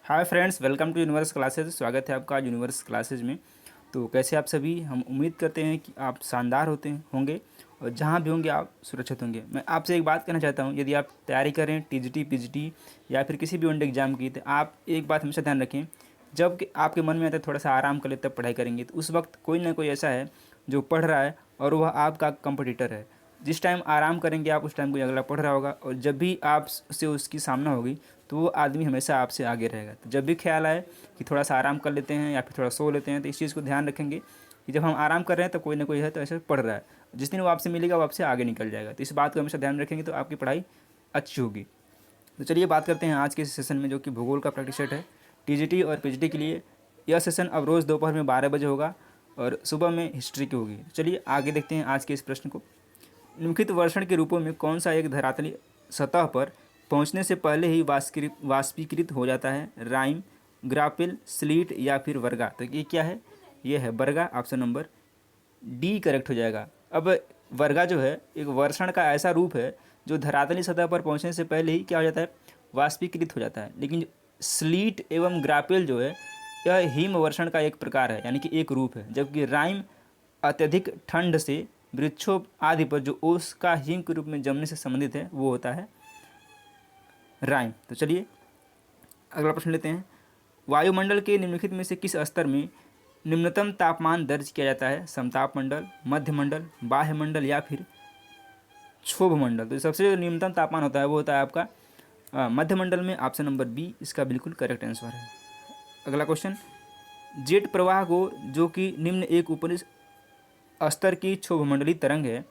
Hi friends, welcome to Universe Classes. स्वागत है आपका यूनिवर्स क्लासेज में। तो कैसे आप सभी, हम उम्मीद करते हैं कि आप शानदार होंगे और जहां भी होंगे आप सुरक्षित होंगे। मैं आपसे एक बात कहना चाहता हूं, यदि आप तैयारी करें टीजीटी पीजीटी या फिर किसी भी वनडे एग्जाम की, तो आप एक बात हमेशा ध्यान रखें, जब कि आपके मन में आता है थोड़ा सा आराम कर ले तब पढ़ाई करेंगे, तो उस वक्त कोई ना कोई ऐसा है जो पढ़ रहा है और वह आपका कंपटीटर है। जिस टाइम आराम करेंगे आप, उस टाइम कोई अगला पढ़ रहा होगा, और जब भी आप से उसकी सामना होगी तो वो आदमी हमेशा आपसे आगे रहेगा। तो जब भी ख्याल आए कि थोड़ा सा आराम कर लेते हैं या फिर थोड़ा सो लेते हैं, तो इस चीज़ को ध्यान रखेंगे कि जब हम आराम कर रहे हैं तो कोई ना कोई है तो ऐसे पढ़ रहा है। जिस दिन वो आपसे मिलेगा वो आपसे आगे निकल जाएगा। तो इस बात को हमेशा ध्यान रखेंगे तो आपकी पढ़ाई अच्छी होगी। तो चलिए बात करते हैं आज के सेशन में, जो कि भूगोल का प्रैक्टिस सेट है टीजीटी और पीजीटी के लिए। यह सेशन अब रोज़ दोपहर में 12 बजे होगा और सुबह में हिस्ट्री की होगी। चलिए आगे देखते हैं आज के इस प्रश्न को। निम्नलिखित वर्षण के रूपों में कौन सा एक धरातली सतह पर पहुंचने से पहले ही वाष्पीकृत हो जाता है? राइम, ग्रापेल, स्लीट या फिर वर्गा? तो ये क्या है? ये है वर्गा। ऑप्शन नंबर डी करेक्ट हो जाएगा। अब वर्गा जो है एक वर्षण का ऐसा रूप है जो धरातली सतह पर पहुंचने से पहले ही क्या हो जाता है? वाष्पीकृत हो जाता है। लेकिन स्लीट एवं ग्रापेल जो है यह हिम वर्षण का एक प्रकार है, यानी कि एक रूप है। जबकि राइम अत्यधिक ठंड से वृक्षों आदि पर जो ओस का हिम के रूप में जमने से संबंधित है वो होता है राइम। तो चलिए अगला प्रश्न लेते हैं। वायुमंडल के निम्नलिखित में से किस स्तर में निम्नतम तापमान दर्ज किया जाता है? समताप मंडल, मध्य मंडल, बाह्य मंडल या फिर क्षोभ मंडल? तो सबसे जो न्यूनतम तापमान होता है वो होता है आपका मध्य मंडल में। ऑप्शन नंबर बी इसका बिल्कुल करेक्ट आंसर है। अगला क्वेश्चन। जेट प्रवाह को, जो कि निम्न एक ऊपरी स्तर की क्षोभमंडलीय तरंग है,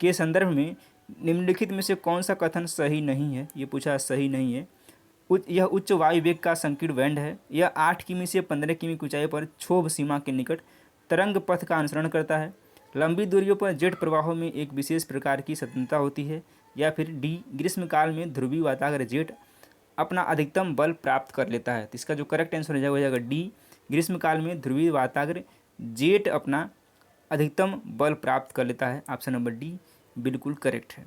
के संदर्भ में निम्नलिखित में से कौन सा कथन सही नहीं है? ये पूछा सही नहीं है। यह उच्च वायु वेग का संकीर्ण बैंड है। यह 8 किमी से 15 किमी की ऊंचाई पर क्षोभ सीमा के निकट तरंग पथ का अनुसरण करता है। लंबी दूरियों पर जेट प्रवाहों में एक विशेष प्रकार की स्वतंत्रता होती है। या फिर डी, ग्रीष्मकाल में ध्रुवीय वातागर जेट अपना अधिकतम बल प्राप्त कर लेता है। तो इसका जो करेक्ट आंसर हो जाएगा डी, ग्रीष्मकाल में ध्रुवीय वातागर जेट अपना अधिकतम बल प्राप्त कर लेता है। ऑप्शन नंबर डी बिल्कुल करेक्ट है।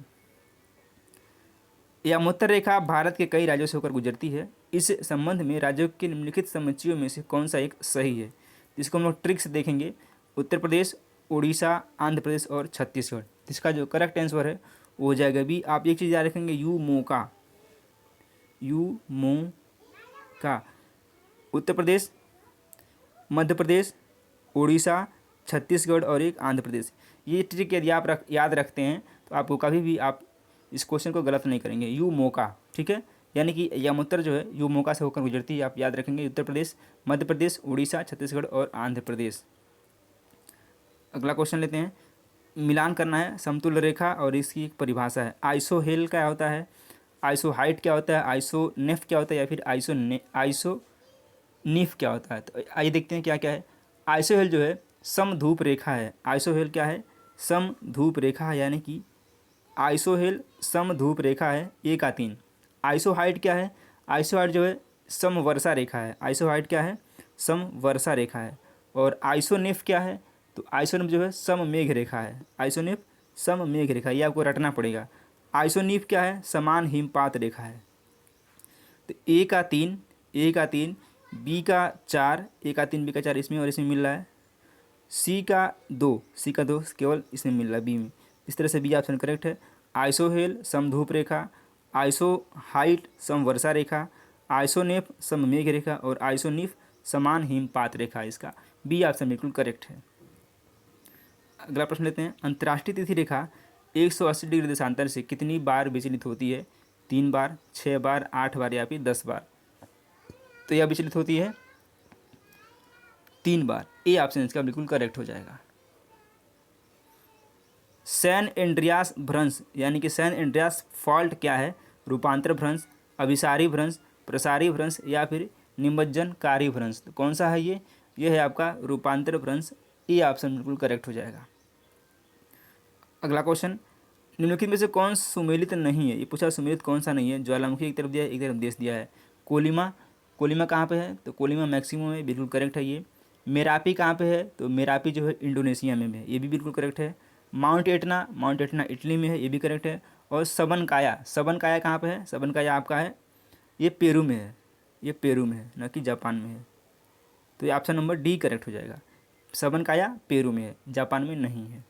यामोत्तर रेखा भारत के कई राज्यों से होकर गुजरती है। इस संबंध में राज्यों के निम्नलिखित समुच्चयों में से कौन सा एक सही है? जिसको हम लोग ट्रिक्स देखेंगे। उत्तर प्रदेश, उड़ीसा, आंध्र प्रदेश और छत्तीसगढ़। इसका जो करेक्ट आंसर है वो हो जाएगा बी। आप एक चीज़ याद रखेंगे, यू मोका, यू मो का। उत्तर प्रदेश, मध्य प्रदेश, उड़ीसा, छत्तीसगढ़ और एक आंध्र प्रदेश। ये ट्रिक यदि आप याद रखते हैं तो आपको कभी भी आप इस क्वेश्चन को गलत नहीं करेंगे। यू मोका, ठीक है, यानी कि यामोत्तर जो है यू मोका से होकर गुजरती है। आप याद रखेंगे उत्तर प्रदेश, मध्य प्रदेश, उड़ीसा, छत्तीसगढ़ और आंध्र प्रदेश। अगला क्वेश्चन लेते हैं। मिलान करना है समतुल्य रेखा और इसकी एक परिभाषा है। आइसोहेल क्या होता है? आइसोहाइट क्या होता है? आइसोनेफ क्या होता है? या फिर आइसोनीफ क्या होता है? तो आइए देखते हैं क्या क्या है। आइसोहेल जो है समधूप रेखा है। आइसोहेल क्या है? समधूप रेखा है, यानी कि आइसोहेल समधूप रेखा है 1/3। आइसोहाइट क्या है? आइसोहाइट जो है समवर्षा रेखा है। आइसोहाइट क्या है? समवर्षा रेखा है। और आइसोनेफ क्या है? तो आइसोनेफ जो है सममेघ रेखा है। आइसोनेफ सममेघ रेखा, ये आपको रटना पड़ेगा। आइसोनीफ क्या है? समान हिमपात रेखा है। तो A का 3 बी का 4, A का 3 बी का 4 इसमें और इसमें मिल रहा है। सी का 2 केवल इसमें मिल रहा है बी में। इस तरह से बी ऑप्शन करेक्ट है। आइसोहेल समधूप रेखा, आइसोहाइट समवर्षा रेखा, आइसोनेफ सममेघ रेखा और आइसोनीफ समान हिमपात रेखा। इसका बी ऑप्शन बिल्कुल करेक्ट है। अगला प्रश्न लेते हैं। अंतर्राष्ट्रीय तिथि रेखा 180 डिग्री देशांतर से कितनी बार विचलित होती है? 3 बार, 6 बार, 8 बार या फिर 10 बार? तो यह विचलित होती है 3 बार। ए ऑप्शन इसका बिल्कुल करेक्ट हो जाएगा। सैन एंड्रियास भ्रंश, यानी कि सैन एंड्रियास फॉल्ट क्या है? रूपांतर भ्रंश, अभिसारी भ्रंश, प्रसारी भ्रंश या फिर निमज्जनकारी भ्रंश? तो कौन सा है ये है आपका रूपांतर भ्रंश। ए ऑप्शन बिल्कुल करेक्ट हो जाएगा। अगला क्वेश्चन। निम्नलिखित में से कौन सुमेलित नहीं है? ये पूछा सुमेलित कौन सा नहीं है। ज्वालामुखी एक तरफ दिया है, एक तरफ देश दिया है। कोलिमा, कोलिमा कहाँ पे है? तो कोलिमा मैक्सिमो में, बिल्कुल करेक्ट है ये। मेरापी कहाँ पे है? तो मेरापी जो है इंडोनेशिया में है, ये भी बिल्कुल करेक्ट है। Mount Etna, mount Etna Italy में है, ये भी करेक्ट है। और सबनकाया, सबनकाया कहाँ पे है? सबनकाया आपका है ये पेरू में है। ये पेरू में है, न कि जापान में है। तो ये ऑप्शन नंबर डी करेक्ट हो जाएगा। सबनकाया पेरू में है, जापान में नहीं है।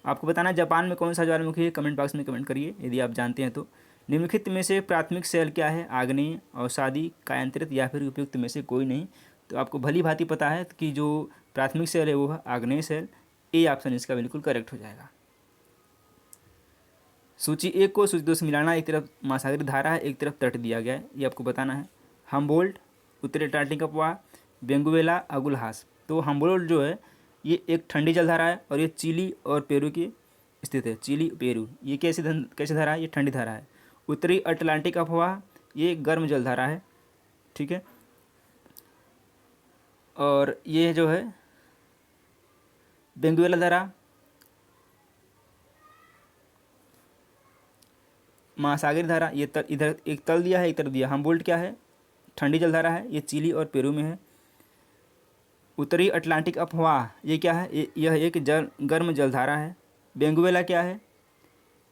आपको बताना है जापान में कौन सा ज्वालामुखी है, कमेंट बॉक्स में कमेंट करिए यदि आप जानते हैं तो। निम्नलिखित में से प्राथमिक सेल क्या है, आग्नेय, अवसादी, कायांतरित या फिर उपयुक्त में से कोई नहीं। तो आपको भली भांति पता है कि जो प्राथमिक सेल है वो है आग्नेय सेल। ए ऑप्शन इसका बिल्कुल करेक्ट हो जाएगा। सूची 1 को सूची 2 से मिलाना, एक तरफ महासागरीय धारा है, एक तरफ तट दिया गया है, ये आपको बताना है। हम्बोल्ट, उत्तरी अटलांटिक अपवाह, बेंगुएला, अगुलहास। तो हम्बोल्ट जो है ये एक ठंडी जलधारा है और ये चिली और पेरू की स्थित है। चिली पेरू ये कैसी धारा है, ये ठंडी धारा है। उत्तरी अटलांटिक अफवाह ये गर्म जलधारा है, ठीक है। और ये जो है बेंगुएला धारा महासागरीय धारा, ये इधर एक तल दिया है, एक तरफ दिया। हम्बोल्ट क्या है, ठंडी जलधारा है, ये चिली और पेरू में है। उत्तरी अटलांटिक अफवाह ये क्या है, यह एक गर्म जलधारा है। बेंगुएला क्या है,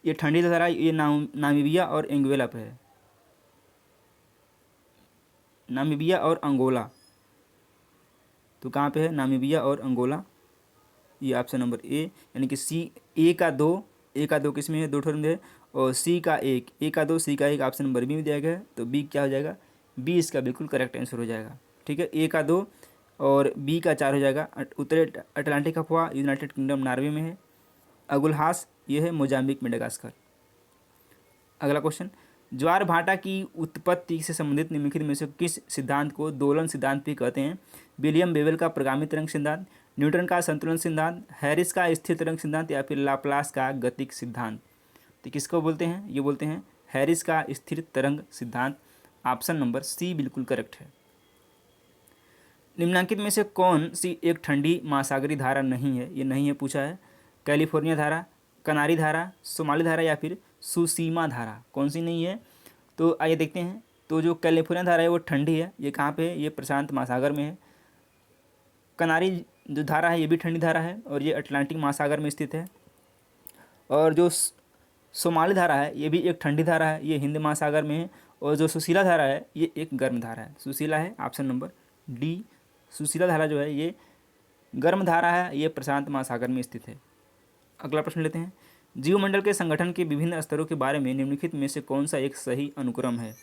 ये ठंडी जलधारा, ये नामीबिया और एंगुएला पे है, नामीबिया और अंगोला। तो कहाँ पे है, नामीबिया और अंगोला। ये ऑप्शन नंबर ए, यानी कि सी। ए का दो किस में है, दो ठोर में है। और सी का एक, ए का दो, सी का एक ऑप्शन नंबर बी में दिया गया है। तो बी क्या हो जाएगा, बी इसका बिल्कुल करेक्ट आंसर हो जाएगा, ठीक है। ए का 2 और बी का 4 हो जाएगा। उत्तरी अटलांटिक अफवाह यूनाइटेड किंगडम नॉर्वे में है। अगुलहास ये है मोजाम्बिक मेडागास्कर। अगला क्वेश्चन, ज्वार भाटा की उत्पत्ति से संबंधित निम्नलिखित में से किस सिद्धांत को दोलन सिद्धांत भी कहते हैं। विलियम बेवल का प्रगामी तरंग सिद्धांत, न्यूटन का संतुलन सिद्धांत, हैरिस का स्थिर तरंग सिद्धांत या फिर लाप्लास का गतिक सिद्धांत। तो किसको बोलते हैं, ये बोलते हैं हैरिस का स्थिर तरंग सिद्धांत। ऑप्शन नंबर सी बिल्कुल करेक्ट है। निम्नांकित में से कौन सी एक ठंडी महासागरीय धारा नहीं है, ये नहीं है पूछा है। कैलिफोर्निया धारा, कनारी धारा, सोमाली धारा या फिर सुसीमा धारा, कौन सी नहीं है। तो आइए देखते हैं। तो जो कैलिफोर्निया धारा है वो ठंडी है, ये कहाँ पे है, ये प्रशांत महासागर में है। कनारी जो धारा है ये भी ठंडी धारा है और ये अटलांटिक महासागर में स्थित है। और जो सोमाली धारा है ये भी एक ठंडी धारा है, ये हिंद महासागर में है। और जो सुशीला धारा है ये एक गर्म धारा है, सुशीला है ऑप्शन नंबर डी। सुशीला धारा जो है ये गर्म धारा है, ये प्रशांत महासागर में स्थित है। अगला प्रश्न लेते हैं। जीवमंडल के संगठन के विभिन्न स्तरों के बारे में निम्नलिखित में से कौन सा एक सही अनुक्रम है।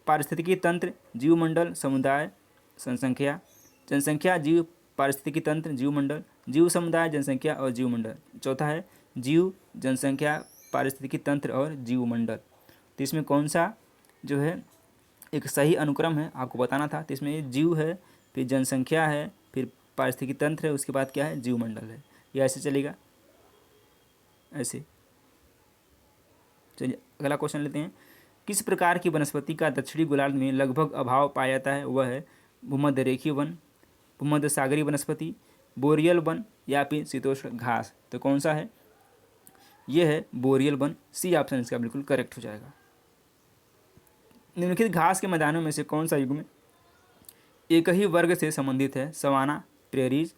पारिस्थितिकी तंत्र, जीवमंडल, समुदाय, जनसंख्या। जनसंख्या, जीव, पारिस्थितिकी तंत्र, जीवमंडल, जीव समुदाय, जनसंख्या और जीवमंडल। चौथा है जीव, जनसंख्या, पारिस्थितिकी तंत्र और जीवमंडल। तो इसमें कौन सा जो है एक सही अनुक्रम है आपको बताना था। तो इसमें ये जीव है, फिर जनसंख्या है, फिर पारिस्थितिकी तंत्र है, उसके बाद क्या है, जीवमंडल है। ये ऐसे चलेगा, ऐसे। चलिए अगला क्वेश्चन लेते हैं। किस प्रकार की वनस्पति का दक्षिणी गोलार्ध में लगभग अभाव पाया जाता है। वह है भूमध्य रेखीय वन, भूमध्य सागरीय वनस्पति, बोरियल वन या फिर शीतोष्ण घास। तो कौन सा है, यह है बोरियल वन। सी ऑप्शन इसका बिल्कुल करेक्ट हो जाएगा। निम्नलिखित घास के मैदानों में से कौन सा युग्म एक ही वर्ग से संबंधित है। Savanna, prairies,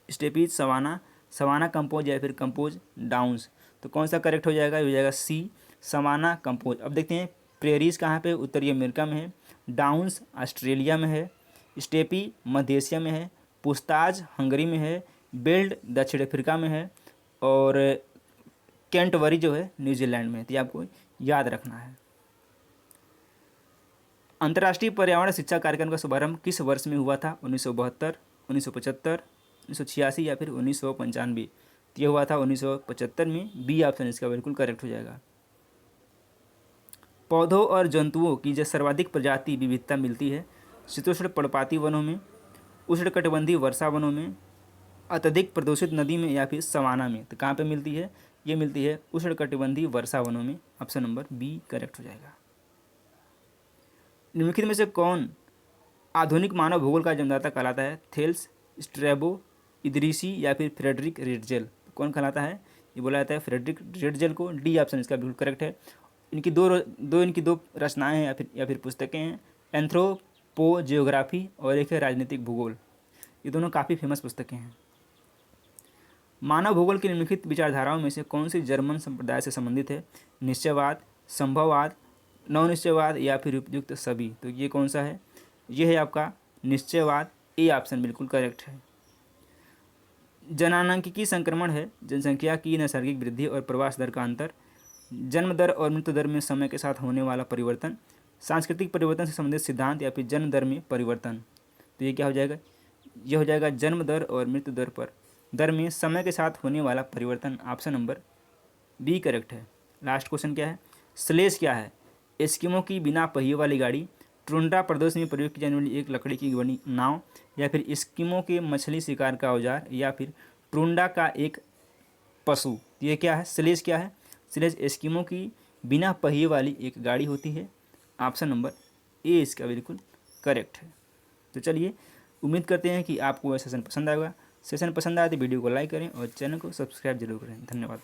steppes, savanna, savanna campos या फिर कंपोज डाउन्स। तो कौन सा करेक्ट हो जाएगा, हो जाएगा सी, सवाना कंपोज। अब देखते हैं प्रेरीज कहाँ पे, उत्तरी अमेरिका में है। डाउन्स ऑस्ट्रेलिया में है। स्टेपी मध्य एशिया में है। पुस्ताज हंगरी में है। बेल्ट दक्षिण अफ्रीका में है। और कैंटबरी जो है न्यूजीलैंड में है। तो ये आपको याद रखना है। अंतर्राष्ट्रीय पर्यावरण शिक्षा कार्यक्रम का शुभारंभ किस वर्ष में हुआ था। 1972, 1975, 1986 या फिर 1995। तो यह हुआ था 1975 में। बी ऑप्शन इसका बिल्कुल करेक्ट हो जाएगा। पौधों और जंतुओं की जो सर्वाधिक प्रजाति विविधता मिलती है शीतोष्ण पर्णपाती वनों में, उष्णकटिबंधीय वर्षा वनों में, अत्यधिक प्रदूषित नदी में या फिर सवाना में। तो कहाँ पे मिलती है, ये मिलती है उष्णकटिबंधीय वर्षा वनों में। ऑप्शन नंबर बी करेक्ट हो जाएगा। निम्नलिखित में से कौन आधुनिक मानव भूगोल का जन्मदाता कहलाता है। थेल्स, स्ट्रैबो, इदरीसी या फिर फ्रेडरिक रेडजेल। कौन कहलाता है, ये बोला जाता है फ्रेडरिक रेडजेल को। डी ऑप्शन इसका बिल्कुल करेक्ट है। इनकी दो रचनाएं हैं या फिर पुस्तकें हैं, एंथ्रोपो जियोग्राफी और एक है राजनीतिक भूगोल। ये दोनों काफ़ी फेमस पुस्तकें हैं। मानव भूगोल की निम्नलिखित विचारधाराओं में से कौन सी जर्मन संप्रदाय से संबंधित है। निश्चयवाद, संभववाद, नवनिश्चयवाद या फिर उपयुक्त सभी। तो ये कौन सा है? ये है आपका निश्चयवाद, ए ऑप्शन बिल्कुल करेक्ट है। जनांगीकी संक्रमण है जनसंख्या की नैसर्गिक वृद्धि और प्रवास दर का अंतर, जन्म दर और मृत्यु दर में समय के साथ होने वाला परिवर्तन, सांस्कृतिक परिवर्तन से संबंधित सिद्धांत या फिर जन्म दर में परिवर्तन। तो ये क्या हो जाएगा? ये हो जाएगा जन्म दर और मृत्यु दर में समय के साथ होने वाला परिवर्तन। ऑप्शन नंबर बी करेक्ट है। लास्ट क्वेश्चन क्या है? स्लेज क्या है? एस्किमो की बिना पहिए वाली गाड़ी, टुंड्रा प्रदेश में प्रयोग की जाने वाली एक लकड़ी की बनी नाव, या फिर एस्किमो के मछली शिकार का औजार, या फिर टुंड्रा का एक पशु। ये क्या है? स्लेज क्या है? स्लेज एस्किमो की बिना पहिए वाली एक गाड़ी होती है। ऑप्शन नंबर ए इसका बिल्कुल करेक्ट है। तो चलिए, उम्मीद करते हैं कि आपको यह सेशन पसंद आएगा। सेशन पसंद आए तो वीडियो को लाइक करें और चैनल को सब्सक्राइब जरूर करें। धन्यवाद।